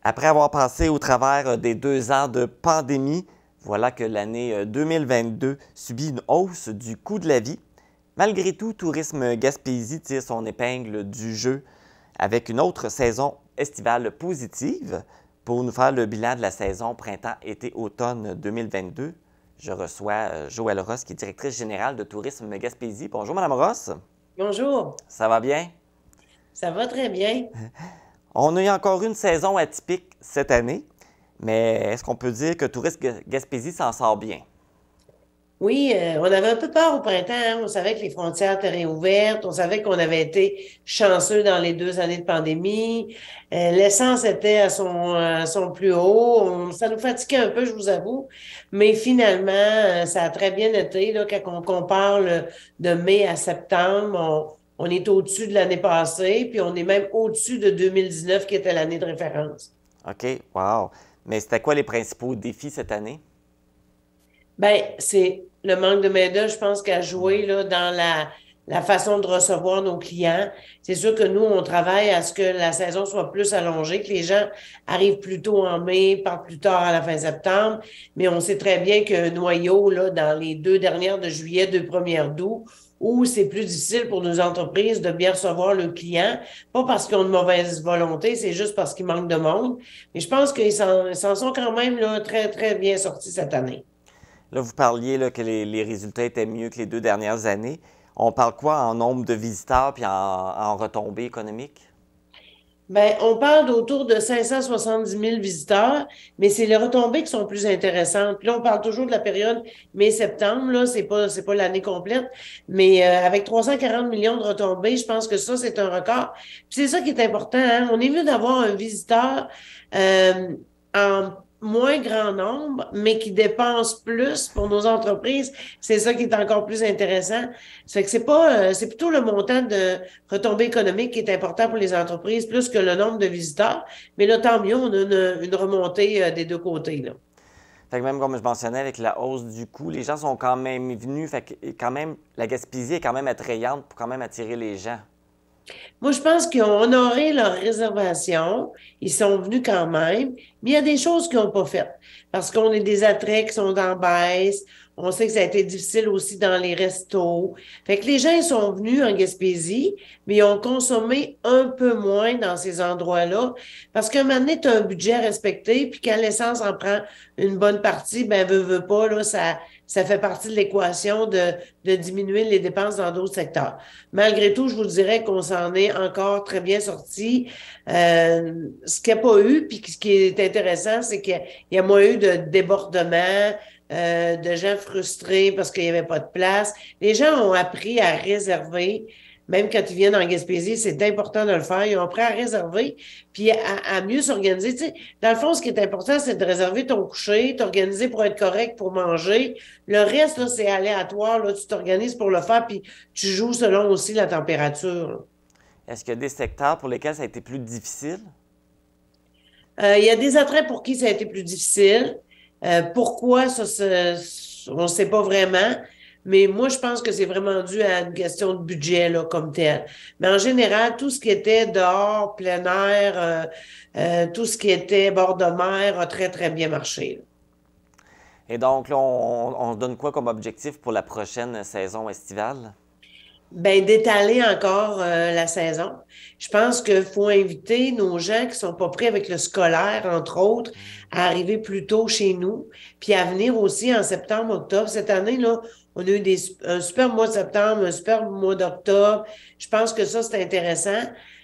Après avoir passé au travers des 2 ans de pandémie, voilà que l'année 2022 subit une hausse du coût de la vie. Malgré tout, Tourisme Gaspésie tire son épingle du jeu avec une autre saison estivale positive. Pour nous faire le bilan de la saison printemps-été-automne 2022, je reçois Joëlle Ross, qui est directrice générale de Tourisme Gaspésie. Bonjour, Madame Ross. Bonjour, Ça va bien? ça va très bien. On a eu encore une saison atypique cette année, mais est-ce qu'on peut dire que Tourisme Gaspésie s'en sort bien? Oui, on avait un peu peur au printemps, hein. On savait que les frontières étaient réouvertes. On savait qu'on avait été chanceux dans les 2 années de pandémie. L'essence était à son plus haut. Ça nous fatiguait un peu, je vous avoue. Mais finalement, ça a très bien été. Là, quand on compare de mai à septembre, on est au-dessus de l'année passée, puis on est même au-dessus de 2019, qui était l'année de référence. OK, wow. Mais c'était quoi les principaux défis cette année? Ben, c'est le manque de main-d'œuvre, je pense, qu'a joué là, dans la façon de recevoir nos clients. C'est sûr que nous, on travaille à ce que la saison soit plus allongée, que les gens arrivent plus tôt en mai, partent plus tard à la fin septembre. Mais on sait très bien que noyau, là, dans les 2 dernières de juillet, 2 premières d'août, où c'est plus difficile pour nos entreprises de bien recevoir le client, pas parce qu'ils ont de mauvaise volonté, c'est juste parce qu'il manque de monde. Mais je pense qu'ils s'en sont quand même là, très, très bien sortis cette année. Là, vous parliez là, que les résultats étaient mieux que les 2 dernières années. On parle quoi en nombre de visiteurs puis en retombées économiques? Ben, on parle d'autour de 570 000 visiteurs, mais c'est les retombées qui sont plus intéressantes. Puis là, on parle toujours de la période mai-septembre, là, c'est pas l'année complète, mais avec 340 millions de retombées, je pense que ça, c'est un record. Puis c'est ça qui est important, hein. On est mieux d'avoir un visiteur euh, en moins grand nombre, mais qui dépense plus pour nos entreprises. C'est ça qui est encore plus intéressant. Ça fait que c'est plutôt le montant de retombées économiques qui est important pour les entreprises, plus que le nombre de visiteurs. Mais là, tant mieux, on a une remontée des deux côtés, là. Fait que même comme je mentionnais avec la hausse du coût, les gens sont quand même venus. Fait que quand même, la Gaspésie est quand même attrayante pour quand même attirer les gens. Moi, je pense qu'ils ont honoré leur réservation. Ils sont venus quand même, mais il y a des choses qu'ils n'ont pas faites. Parce qu'on est des attraits qui sont en baisse. On sait que ça a été difficile aussi dans les restos. Fait que les gens, ils sont venus en Gaspésie, mais ils ont consommé un peu moins dans ces endroits-là. Parce qu'à un moment donné, tu as un budget à respecter, puis quand l'essence en prend une bonne partie, ben, veut pas, là, ça fait partie de l'équation de diminuer les dépenses dans d'autres secteurs. Malgré tout, je vous dirais qu'on s'en est encore très bien sorti. Ce qu'il n'y a pas eu, puis ce qui est intéressant, c'est qu'il y a moins eu de débordements, de gens frustrés parce qu'il n'y avait pas de place. Les gens ont appris à réserver. Même quand ils viennent en Gaspésie, c'est important de le faire. Ils ont appris à réserver, puis à mieux s'organiser. Tu sais, dans le fond, ce qui est important, c'est de réserver ton coucher, t'organiser pour être correct, pour manger. Le reste, là, c'est aléatoire. Là, tu t'organises pour le faire, puis tu joues selon aussi la température, là. Est-ce qu'il y a des secteurs pour lesquels ça a été plus difficile? Il y a des attraits pour qui ça a été plus difficile. Pourquoi, on ne sait pas vraiment. Mais moi, je pense que c'est vraiment dû à une question de budget, là, comme tel. Mais en général, tout ce qui était dehors, plein air, tout ce qui était bord de mer a très, très bien marché, là. Et donc, là, on se donne quoi comme objectif pour la prochaine saison estivale? Ben, d'étaler encore la saison. Je pense qu'il faut inviter nos gens qui sont pas prêts avec le scolaire, entre autres, à arriver plus tôt chez nous, puis à venir aussi en septembre, octobre. Cette année, là, on a eu un super mois de septembre, un super mois d'octobre. Je pense que ça, c'est intéressant.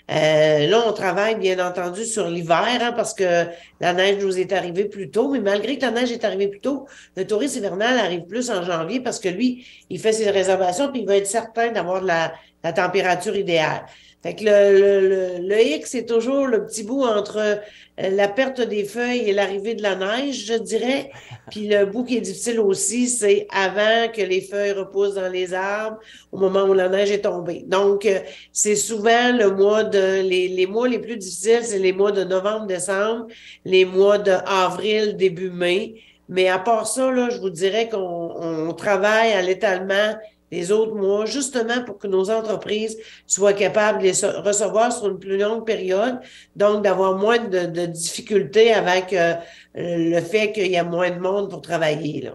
Là, on travaille, bien entendu, sur l'hiver, hein, parce que la neige nous est arrivée plus tôt. Mais malgré que la neige est arrivée plus tôt, le tourisme hivernal arrive plus en janvier parce que lui, il fait ses réservations puis il va être certain d'avoir la température idéale. Fait que le X, c'est toujours le petit bout entre la perte des feuilles et l'arrivée de la neige, je dirais. Puis le bout qui est difficile aussi, c'est avant que les feuilles repoussent dans les arbres, au moment où la neige est tombée. Donc, c'est souvent les mois les plus difficiles, c'est les mois de novembre, décembre, les mois de avril, début mai. Mais à part ça, là, je vous dirais qu'on travaille à l'étalement les autres mois, justement pour que nos entreprises soient capables de les recevoir sur une plus longue période, donc d'avoir moins de difficultés avec le fait qu'il y a moins de monde pour travailler, là.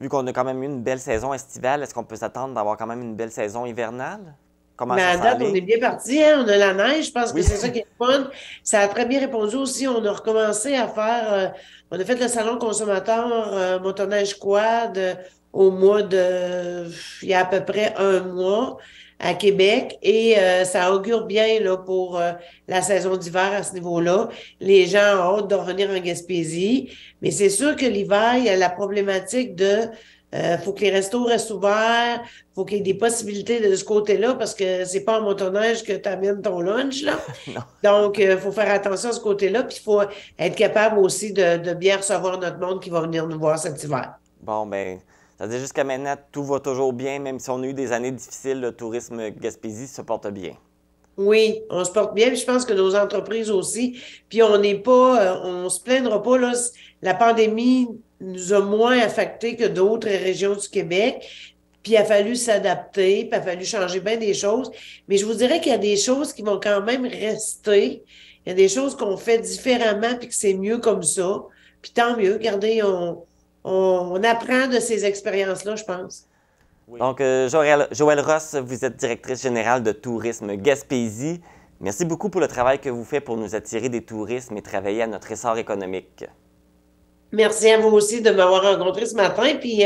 Vu qu'on a quand même eu une belle saison estivale, est-ce qu'on peut s'attendre d'avoir quand même une belle saison hivernale? Comment Mais ça à date, on est s'enligne? bien parti, hein? On a la neige, je pense que Oui. c'est ça qui est le fun. Ça a très bien répondu aussi. On a recommencé à faire, on a fait le salon consommateur motoneige quad au mois de, il y a à peu près un mois à Québec et ça augure bien là, pour la saison d'hiver à ce niveau-là. Les gens ont hâte de revenir en Gaspésie, mais c'est sûr que l'hiver, il y a la problématique de faut que les restos restent ouverts, faut qu'il y ait des possibilités de ce côté-là parce que c'est pas en motoneige que tu amènes ton lunch, là. Non. Donc, il faut faire attention à ce côté-là, puis il faut être capable aussi de bien recevoir notre monde qui va venir nous voir cet hiver. Bon, ben, ça veut dire jusqu'à maintenant, tout va toujours bien, même si on a eu des années difficiles, le tourisme Gaspésie se porte bien. Oui, on se porte bien, puis je pense que nos entreprises aussi. Puis on n'est pas, on se plaindra pas, là. La pandémie nous a moins affectés que d'autres régions du Québec. Puis il a fallu s'adapter, puis il a fallu changer bien des choses. Mais je vous dirais qu'il y a des choses qui vont quand même rester. Il y a des choses qu'on fait différemment, puis que c'est mieux comme ça. Puis tant mieux, regardez, on apprend de ces expériences-là, je pense. Donc, Joëlle Ross, vous êtes directrice générale de Tourisme Gaspésie. Merci beaucoup pour le travail que vous faites pour nous attirer des touristes et travailler à notre essor économique. Merci à vous aussi de m'avoir rencontré ce matin, puis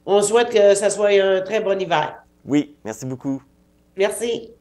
on souhaite que ça soit un très bon hiver. Oui, merci beaucoup. Merci.